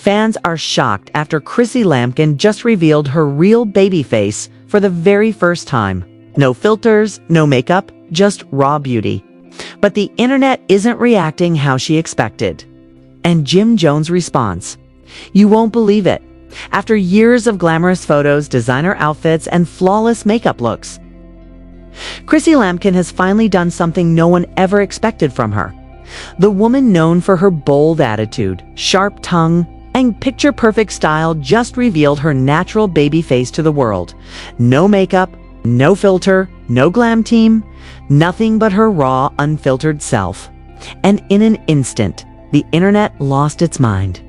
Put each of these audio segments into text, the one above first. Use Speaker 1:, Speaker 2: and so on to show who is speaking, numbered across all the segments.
Speaker 1: Fans are shocked after Chrissy Lampkin just revealed her real baby face for the very first time. No filters, no makeup, just raw beauty. But the internet isn't reacting how she expected. And Jim Jones' response: "You won't believe it. After years of glamorous photos, designer outfits, and flawless makeup looks, Chrissy Lampkin has finally done something no one ever expected from her. The woman known for her bold attitude, sharp tongue, and picture-perfect style just revealed her natural baby face to the world. No makeup, no filter, no glam team, nothing but her raw, unfiltered self. And in an instant, the internet lost its mind.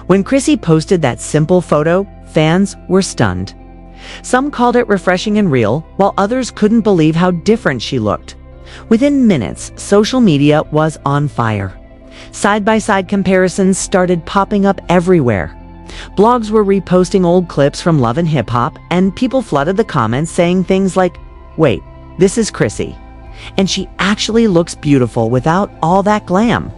Speaker 1: When Chrissy posted that simple photo, fans were stunned. Some called it refreshing and real, while others couldn't believe how different she looked. Within minutes, social media was on fire. Side-by-side comparisons started popping up everywhere. Blogs were reposting old clips from Love and Hip Hop, and people flooded the comments saying things like, "Wait, this is Chrissy. And she actually looks beautiful without all that glam."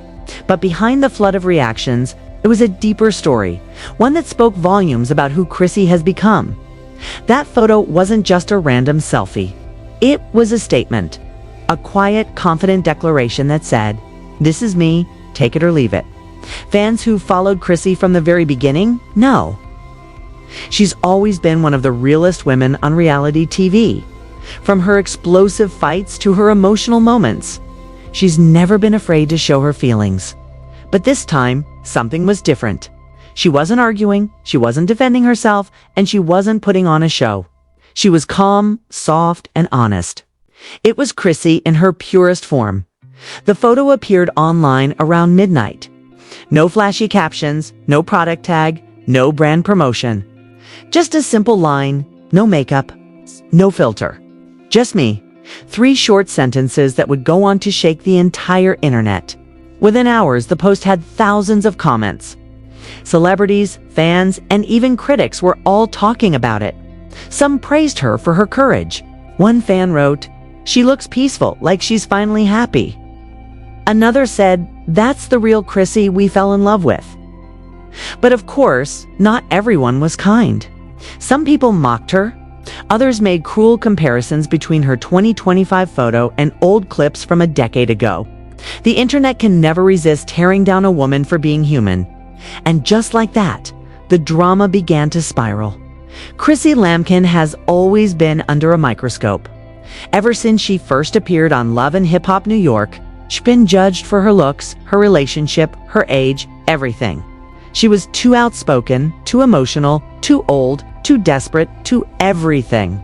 Speaker 1: But behind the flood of reactions, it was a deeper story, one that spoke volumes about who Chrissy has become. That photo wasn't just a random selfie. It was a statement, a quiet, confident declaration that said, "This is me, take it or leave it." Fans who followed Chrissy from the very beginning know. She's always been one of the realest women on reality TV. From her explosive fights to her emotional moments, she's never been afraid to show her feelings. But this time, something was different. She wasn't arguing, she wasn't defending herself, and she wasn't putting on a show. She was calm, soft, and honest. It was Chrissy in her purest form. The photo appeared online around midnight. No flashy captions, no product tag, no brand promotion. Just a simple line, no makeup, no filter. Just me. 3 short sentences that would go on to shake the entire internet. Within hours, the post had thousands of comments. Celebrities, fans, and even critics were all talking about it. Some praised her for her courage. One fan wrote, "She looks peaceful, like she's finally happy." Another said, "That's the real Chrissy we fell in love with." But of course, not everyone was kind. Some people mocked her. Others made cruel comparisons between her 2025 photo and old clips from a decade ago. The internet can never resist tearing down a woman for being human. And just like that, the drama began to spiral. Chrissy Lampkin has always been under a microscope. Ever since she first appeared on Love and Hip Hop New York, she's been judged for her looks, her relationship, her age, everything. She was too outspoken, too emotional, too old, too desperate, too everything.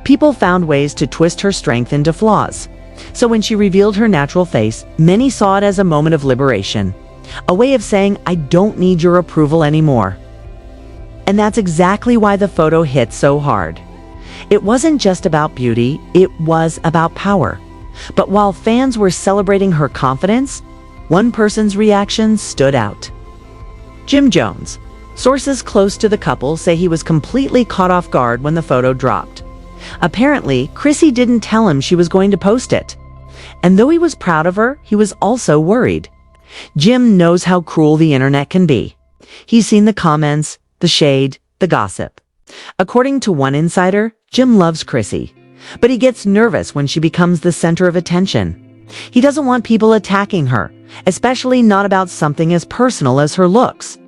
Speaker 1: People found ways to twist her strength into flaws. So when she revealed her natural face, many saw it as a moment of liberation. A way of saying, "I don't need your approval anymore." And that's exactly why the photo hit so hard. It wasn't just about beauty, it was about power. But while fans were celebrating her confidence, one person's reaction stood out. Jim Jones. Sources close to the couple say he was completely caught off guard when the photo dropped. Apparently, Chrissy didn't tell him she was going to post it. And though he was proud of her, he was also worried. Jim knows how cruel the internet can be. He's seen the comments, the shade, the gossip. According to one insider, Jim loves Chrissy, but he gets nervous when she becomes the center of attention. He doesn't want people attacking her, especially not about something as personal as her looks.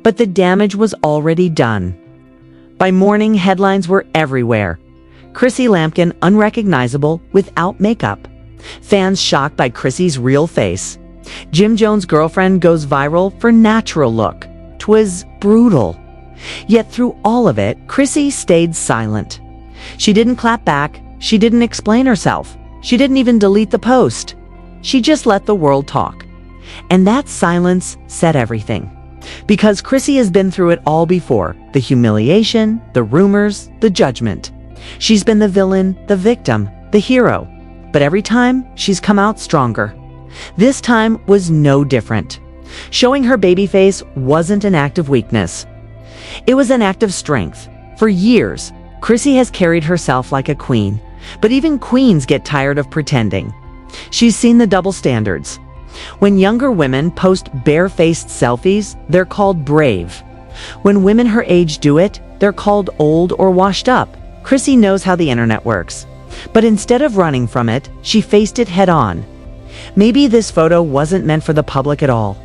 Speaker 1: But the damage was already done. By morning, headlines were everywhere. Chrissy Lampkin unrecognizable without makeup. Fans shocked by Chrissy's real face. Jim Jones' girlfriend goes viral for natural look. 'Twas brutal. Yet through all of it, Chrissy stayed silent. She didn't clap back. She didn't explain herself. She didn't even delete the post. She just let the world talk. And that silence said everything. Because Chrissy has been through it all before. The humiliation, the rumors, the judgment. She's been the villain, the victim, the hero. But every time, she's come out stronger. This time was no different. Showing her baby face wasn't an act of weakness. It was an act of strength. For years, Chrissy has carried herself like a queen. But even queens get tired of pretending. She's seen the double standards. When younger women post bare-faced selfies, they're called brave. When women her age do it, they're called old or washed up. Chrissy knows how the internet works. But instead of running from it, she faced it head-on. Maybe this photo wasn't meant for the public at all.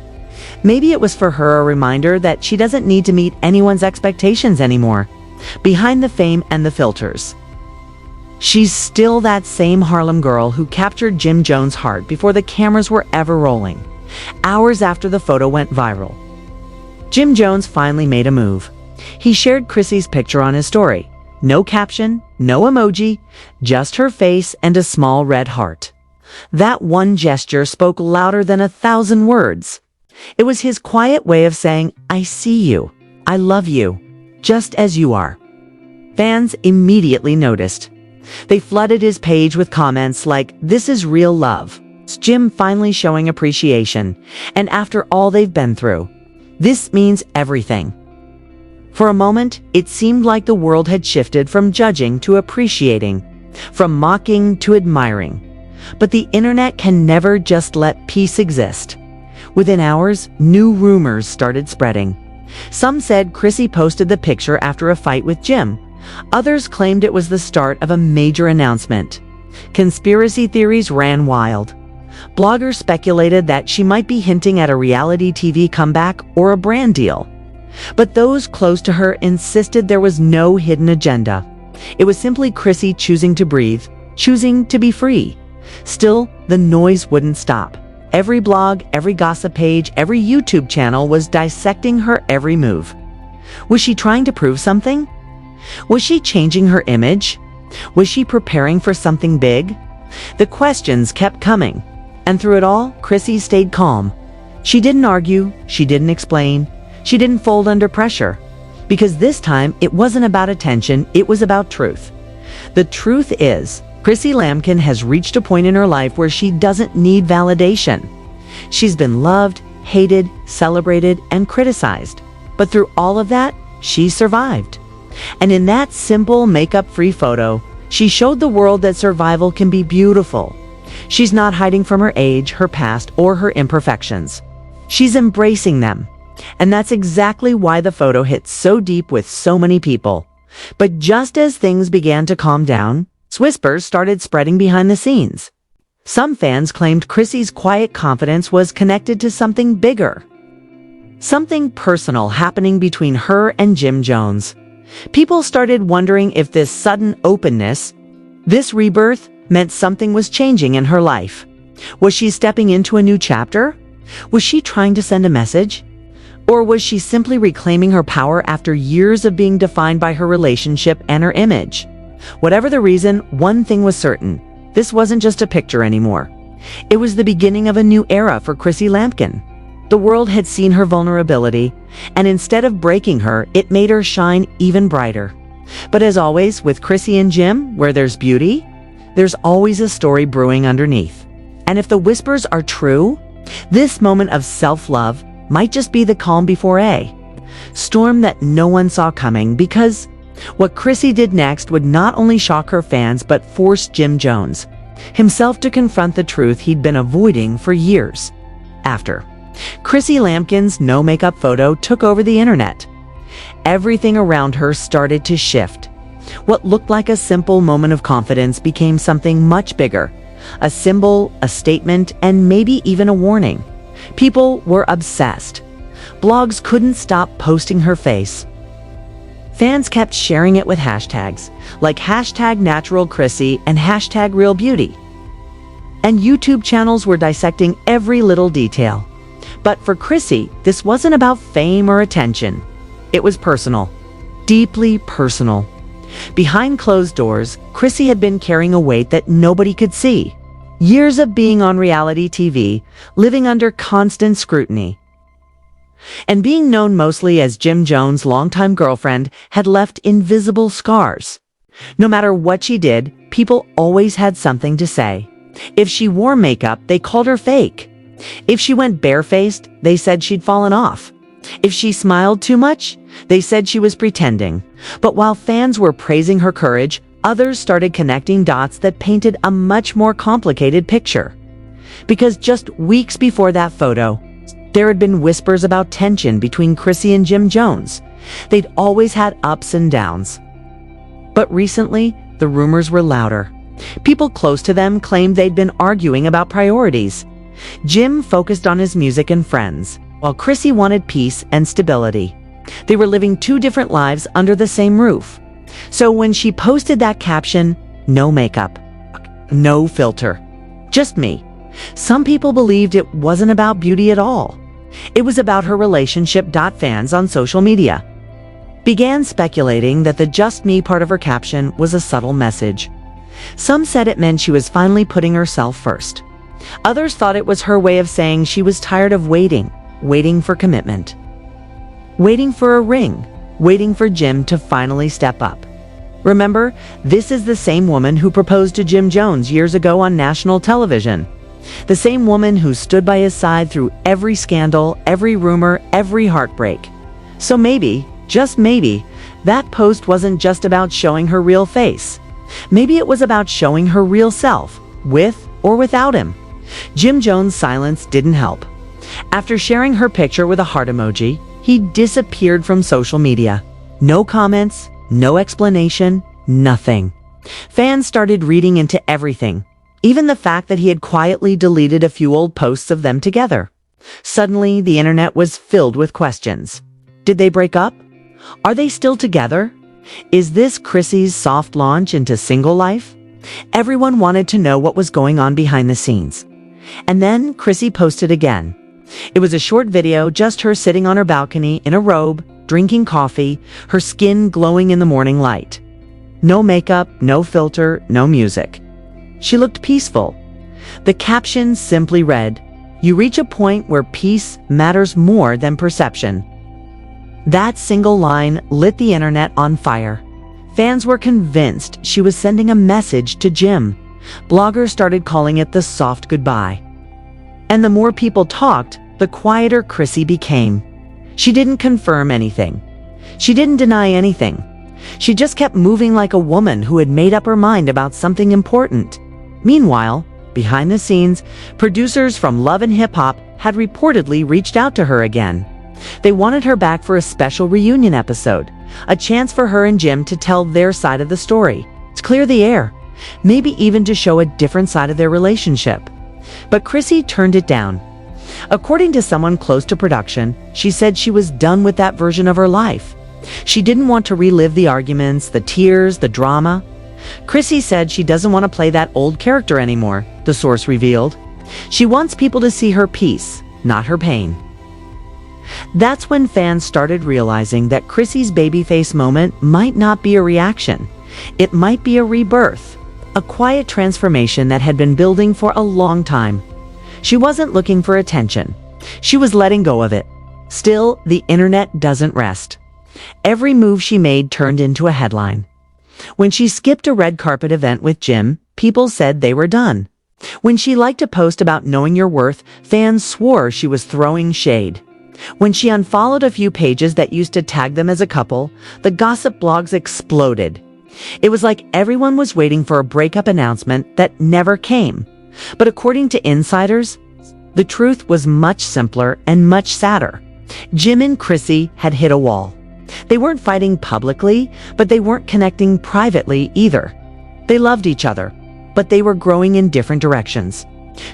Speaker 1: Maybe it was for her a reminder that she doesn't need to meet anyone's expectations anymore, behind the fame and the filters. She's still that same Harlem girl who captured Jim Jones' heart before the cameras were ever rolling, hours after the photo went viral. Jim Jones finally made a move. He shared Chrissy's picture on his story. No caption, no emoji, just her face and a small red heart. That one gesture spoke louder than 1,000 words. It was his quiet way of saying, "I see you. I love you, just as you are." Fans immediately noticed. They flooded his page with comments like, "This is real love. It's Jim finally showing appreciation. And after all they've been through, this means everything." For a moment, it seemed like the world had shifted from judging to appreciating, from mocking to admiring. But the internet can never just let peace exist. Within hours, new rumors started spreading. Some said Chrissy posted the picture after a fight with Jim. Others claimed it was the start of a major announcement. Conspiracy theories ran wild. Bloggers speculated that she might be hinting at a reality TV comeback or a brand deal. But those close to her insisted there was no hidden agenda. It was simply Chrissy choosing to breathe, choosing to be free. Still, the noise wouldn't stop. Every blog, every gossip page, every YouTube channel was dissecting her every move. Was she trying to prove something? Was she changing her image? Was she preparing for something big? The questions kept coming, and through it all, Chrissy stayed calm. She didn't argue, she didn't explain, she didn't fold under pressure. Because this time, it wasn't about attention, it was about truth. The truth is, Chrissy Lampkin has reached a point in her life where she doesn't need validation. She's been loved, hated, celebrated, and criticized. But through all of that, she survived. And in that simple makeup-free photo, she showed the world that survival can be beautiful. She's not hiding from her age, her past, or her imperfections. She's embracing them. And that's exactly why the photo hit so deep with so many people. But just as things began to calm down, whispers started spreading behind the scenes. Some fans claimed Chrissy's quiet confidence was connected to something bigger. Something personal happening between her and Jim Jones. People started wondering if this sudden openness, this rebirth, meant something was changing in her life. Was she stepping into a new chapter? Was she trying to send a message? Or was she simply reclaiming her power after years of being defined by her relationship and her image? Whatever the reason, one thing was certain. This wasn't just a picture anymore. It was the beginning of a new era for Chrissy Lampkin. The world had seen her vulnerability, and instead of breaking her, it made her shine even brighter. But as always, with Chrissy and Jim, where there's beauty, there's always a story brewing underneath. And if the whispers are true, this moment of self-love might just be the calm before a storm that no one saw coming, because what Chrissy did next would not only shock her fans but force Jim Jones himself to confront the truth he'd been avoiding for years. After Chrissy Lampkin's no makeup photo took over the internet, everything around her started to shift. What looked like a simple moment of confidence became something much bigger, a symbol, a statement, and maybe even a warning. People were obsessed. Blogs couldn't stop posting her face. Fans kept sharing it with hashtags, like #NaturalChrissy and #RealBeauty. And YouTube channels were dissecting every little detail. But for Chrissy, this wasn't about fame or attention. It was personal, deeply personal. Behind closed doors, Chrissy had been carrying a weight that nobody could see. Years of being on reality TV, living under constant scrutiny. And being known mostly as Jim Jones' longtime girlfriend had left invisible scars. No matter what she did, people always had something to say. If she wore makeup, they called her fake. If she went barefaced, they said she'd fallen off. If she smiled too much, they said she was pretending. But while fans were praising her courage, others started connecting dots that painted a much more complicated picture. Because just weeks before that photo, there had been whispers about tension between Chrissy and Jim Jones. They'd always had ups and downs. But recently, the rumors were louder. People close to them claimed they'd been arguing about priorities. Jim focused on his music and friends, while Chrissy wanted peace and stability. They were living two different lives under the same roof. So when she posted that caption, "No makeup, no filter, just me," some people believed it wasn't about beauty at all. It was about her relationship. Fans on social media began speculating that the "just me" part of her caption was a subtle message. Some said it meant she was finally putting herself first. Others thought it was her way of saying she was tired of waiting for commitment, waiting for a ring, waiting for Jim to finally step up. Remember, this is the same woman who proposed to Jim Jones years ago on national television. The same woman who stood by his side through every scandal, every rumor, every heartbreak. So maybe, just maybe, that post wasn't just about showing her real face. Maybe it was about showing her real self, with or without him. Jim Jones' silence didn't help. After sharing her picture with a heart emoji, he disappeared from social media. No comments, no explanation, nothing. Fans started reading into everything, even the fact that he had quietly deleted a few old posts of them together. Suddenly, the internet was filled with questions. Did they break up? Are they still together? Is this Chrissy's soft launch into single life? Everyone wanted to know what was going on behind the scenes. And then Chrissy posted again. It was a short video, just her sitting on her balcony in a robe, drinking coffee, her skin glowing in the morning light. No makeup, no filter, no music. She looked peaceful. The caption simply read, "You reach a point where peace matters more than perception." That single line lit the internet on fire. Fans were convinced she was sending a message to Jim. Bloggers started calling it the soft goodbye. And the more people talked, the quieter Chrissy became. She didn't confirm anything. She didn't deny anything. She just kept moving like a woman who had made up her mind about something important. Meanwhile, behind the scenes, producers from Love and Hip Hop had reportedly reached out to her again. They wanted her back for a special reunion episode, a chance for her and Jim to tell their side of the story, to clear the air, maybe even to show a different side of their relationship. But Chrissy turned it down. According to someone close to production, she said she was done with that version of her life. She didn't want to relive the arguments, the tears, the drama. Chrissy said she doesn't want to play that old character anymore, the source revealed. She wants people to see her peace, not her pain. That's when fans started realizing that Chrissy's babyface moment might not be a reaction. It might be a rebirth, a quiet transformation that had been building for a long time. She wasn't looking for attention. She was letting go of it. Still, the internet doesn't rest. Every move she made turned into a headline. When she skipped a red carpet event with Jim, people said they were done. When she liked a post about knowing your worth, fans swore she was throwing shade. When she unfollowed a few pages that used to tag them as a couple, the gossip blogs exploded. It was like everyone was waiting for a breakup announcement that never came. But according to insiders, the truth was much simpler and much sadder. Jim and Chrissy had hit a wall. They weren't fighting publicly, but they weren't connecting privately either. They loved each other, but they were growing in different directions.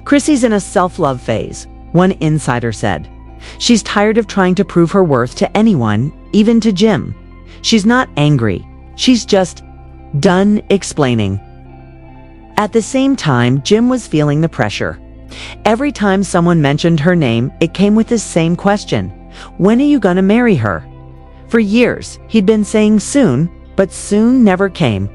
Speaker 1: Chrissy's in a self-love phase, one insider said. She's tired of trying to prove her worth to anyone, even to Jim. She's not angry. She's just done explaining. At the same time, Jim was feeling the pressure. Every time someone mentioned her name, it came with the same question. When are you gonna marry her? For years, he'd been saying soon, but soon never came.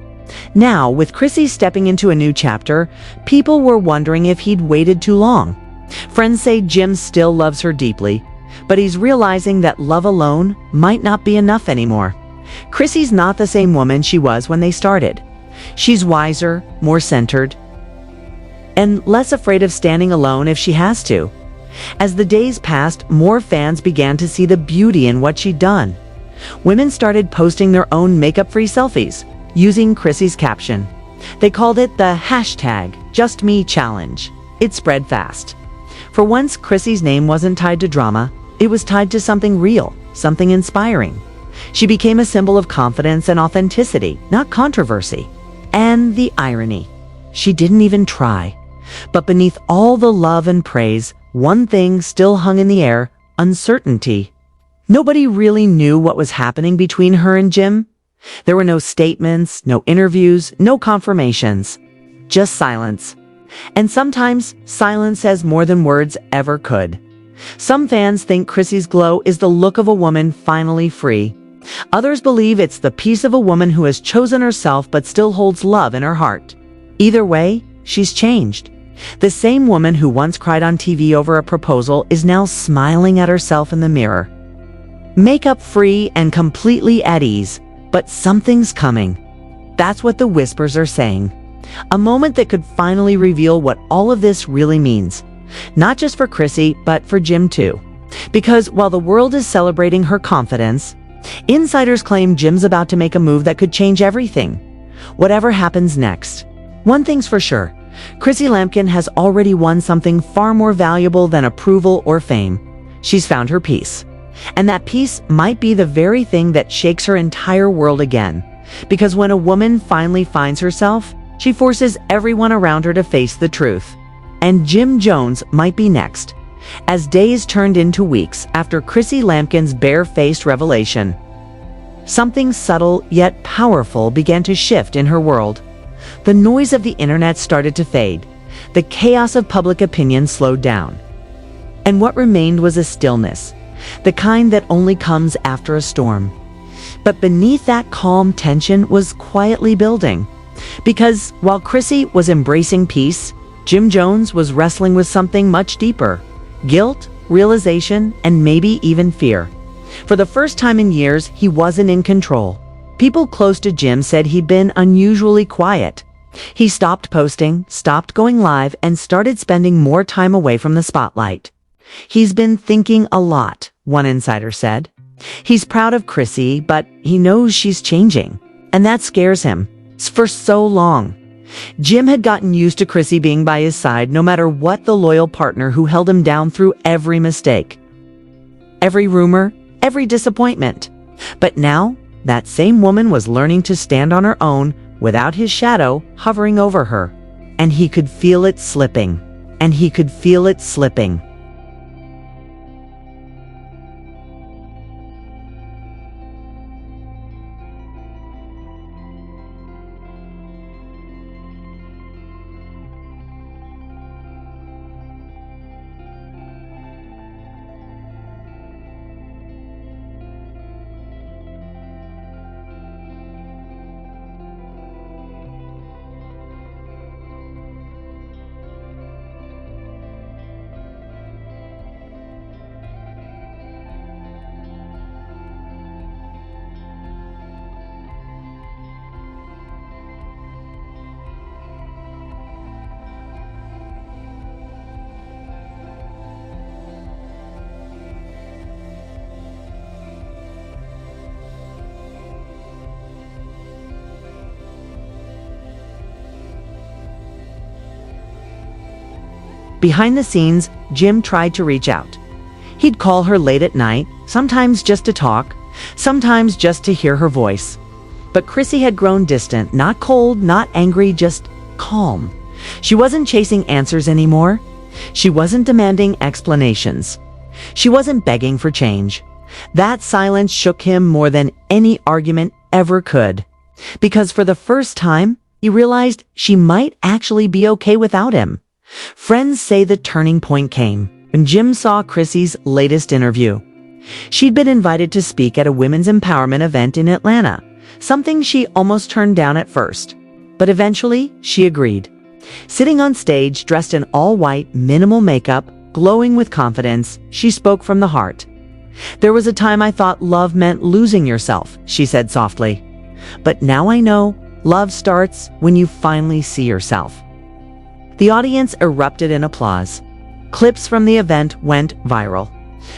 Speaker 1: Now, with Chrissy stepping into a new chapter, people were wondering if he'd waited too long. Friends say Jim still loves her deeply, but he's realizing that love alone might not be enough anymore. Chrissy's not the same woman she was when they started. She's wiser, more centered, and less afraid of standing alone if she has to. As the days passed, more fans began to see the beauty in what she'd done. Women started posting their own makeup-free selfies, using Chrissy's caption. They called it the #JustMeChallenge. it spread fast. For once, Chrissy's name wasn't tied to drama, it was tied to something real, something inspiring. She became a symbol of confidence and authenticity, not controversy. And the irony. She didn't even try. But beneath all the love and praise, one thing still hung in the air: uncertainty. Nobody really knew what was happening between her and Jim. There were no statements, no interviews, no confirmations. Just silence. And sometimes, silence says more than words ever could. Some fans think Chrissy's glow is the look of a woman finally free. Others believe it's the peace of a woman who has chosen herself but still holds love in her heart. Either way, she's changed. The same woman who once cried on TV over a proposal is now smiling at herself in the mirror. Makeup free and completely at ease, but something's coming. That's what the whispers are saying. A moment that could finally reveal what all of this really means. Not just for Chrissy, but for Jim too. Because while the world is celebrating her confidence, insiders claim Jim's about to make a move that could change everything. Whatever happens next. One thing's for sure, Chrissy Lampkin has already won something far more valuable than approval or fame. She's found her peace. And that peace might be the very thing that shakes her entire world again. Because when a woman finally finds herself, she forces everyone around her to face the truth. And Jim Jones might be next. As days turned into weeks after Chrissy Lampkin's bare-faced revelation, something subtle yet powerful began to shift in her world. The noise of the internet started to fade. The chaos of public opinion slowed down. And what remained was a stillness, the kind that only comes after a storm. But beneath that calm tension was quietly building. Because while Chrissy was embracing peace, Jim Jones was wrestling with something much deeper: guilt, realization, and maybe even fear. For the first time in years, he wasn't in control. People close to Jim said he'd been unusually quiet. He stopped posting, stopped going live, and started spending more time away from the spotlight. He's been thinking a lot, one insider said. He's proud of Chrissy, but he knows she's changing. And that scares him. For so long. Jim had gotten used to Chrissy being by his side no matter what, the loyal partner who held him down through every mistake, every rumor, every disappointment. But now, that same woman was learning to stand on her own without his shadow hovering over her. And he could feel it slipping. And he could feel it slipping. Behind the scenes, Jim tried to reach out. He'd call her late at night, sometimes just to talk, sometimes just to hear her voice. But Chrissy had grown distant, not cold, not angry, just calm. She wasn't chasing answers anymore. She wasn't demanding explanations. She wasn't begging for change. That silence shook him more than any argument ever could. Because for the first time, he realized she might actually be okay without him. Friends say the turning point came when Jim saw Chrissy's latest interview. She'd been invited to speak at a women's empowerment event in Atlanta, something she almost turned down at first. But eventually, she agreed. Sitting on stage, dressed in all white, minimal makeup, glowing with confidence, she spoke from the heart. "There was a time I thought love meant losing yourself," she said softly. "But now I know love starts when you finally see yourself." The audience erupted in applause. Clips from the event went viral.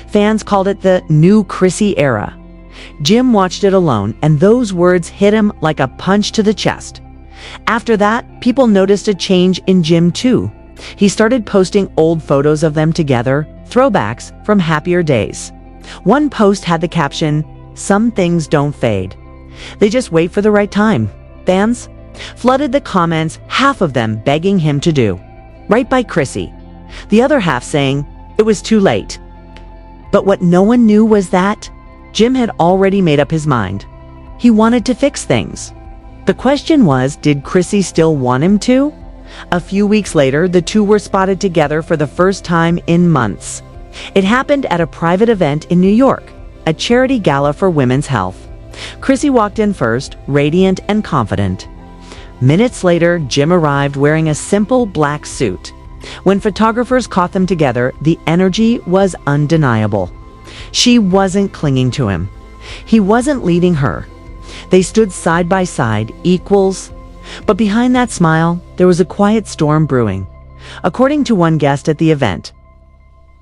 Speaker 1: Fans called it the new Chrissy era. Jim watched it alone, and those words hit him like a punch to the chest. After that, people noticed a change in Jim too. He started posting old photos of them together, throwbacks from happier days. One post had the caption, "Some things don't fade. They just wait for the right time." Fans flooded the comments, half of them begging him to do right by Chrissy, the other half saying it was too late. But what no one knew was that Jim had already made up his mind. He wanted to fix things. The question was, did Chrissy still want him to? A few weeks later, the two were spotted together for the first time in months. It happened at a private event in New York, a charity gala for women's health. Chrissy walked in first, radiant and confident. Minutes later, Jim arrived wearing a simple black suit. When photographers caught them together, the energy was undeniable. She wasn't clinging to him. He wasn't leading her. They stood side by side, equals. But behind that smile, there was a quiet storm brewing. According to one guest at the event,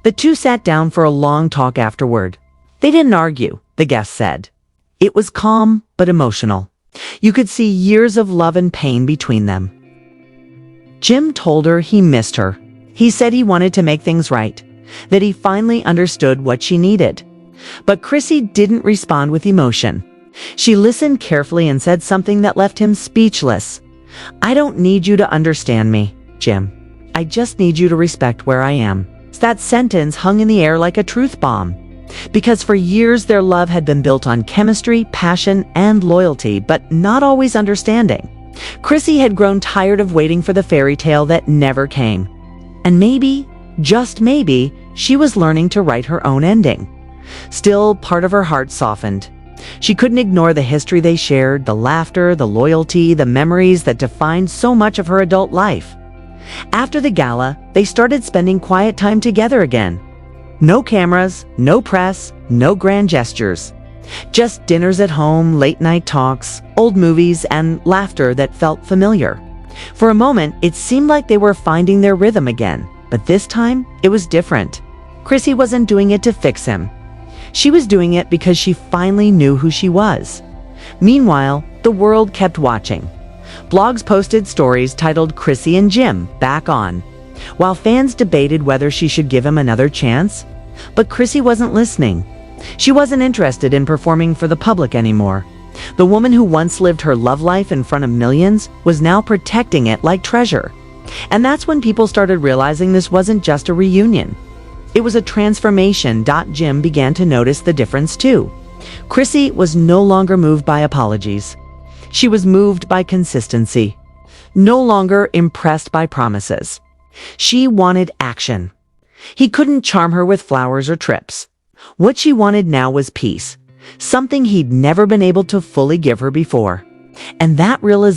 Speaker 1: the two sat down for a long talk afterward. They didn't argue, the guest said. It was calm but emotional. You could see years of love and pain between them. Jim told her he missed her. He said he wanted to make things right, that he finally understood what she needed. But Chrissy didn't respond with emotion. She listened carefully and said something that left him speechless. "I don't need you to understand me, Jim. I just need you to respect where I am." That sentence hung in the air like a truth bomb. Because for years their love had been built on chemistry, passion, and loyalty, but not always understanding. Chrissy had grown tired of waiting for the fairy tale that never came. And maybe, just maybe, she was learning to write her own ending. Still, part of her heart softened. She couldn't ignore the history they shared, the laughter, the loyalty, the memories that defined so much of her adult life. After the gala, they started spending quiet time together again. No cameras, no press, no grand gestures. Just dinners at home, late-night talks, old movies, and laughter that felt familiar. For a moment, it seemed like they were finding their rhythm again, but this time, it was different. Chrissy wasn't doing it to fix him. She was doing it because she finally knew who she was. Meanwhile, the world kept watching. Blogs posted stories titled "Chrissy and Jim Back On," while fans debated whether she should give him another chance. But Chrissy wasn't listening. She wasn't interested in performing for the public anymore. The woman who once lived her love life in front of millions was now protecting it like treasure. And that's when people started realizing this wasn't just a reunion. It was a transformation. Jim began to notice the difference too. Chrissy was no longer moved by apologies. She was moved by consistency. No longer impressed by promises. She wanted action. He couldn't charm her with flowers or trips. What she wanted now was peace, something he'd never been able to fully give her before. And that realization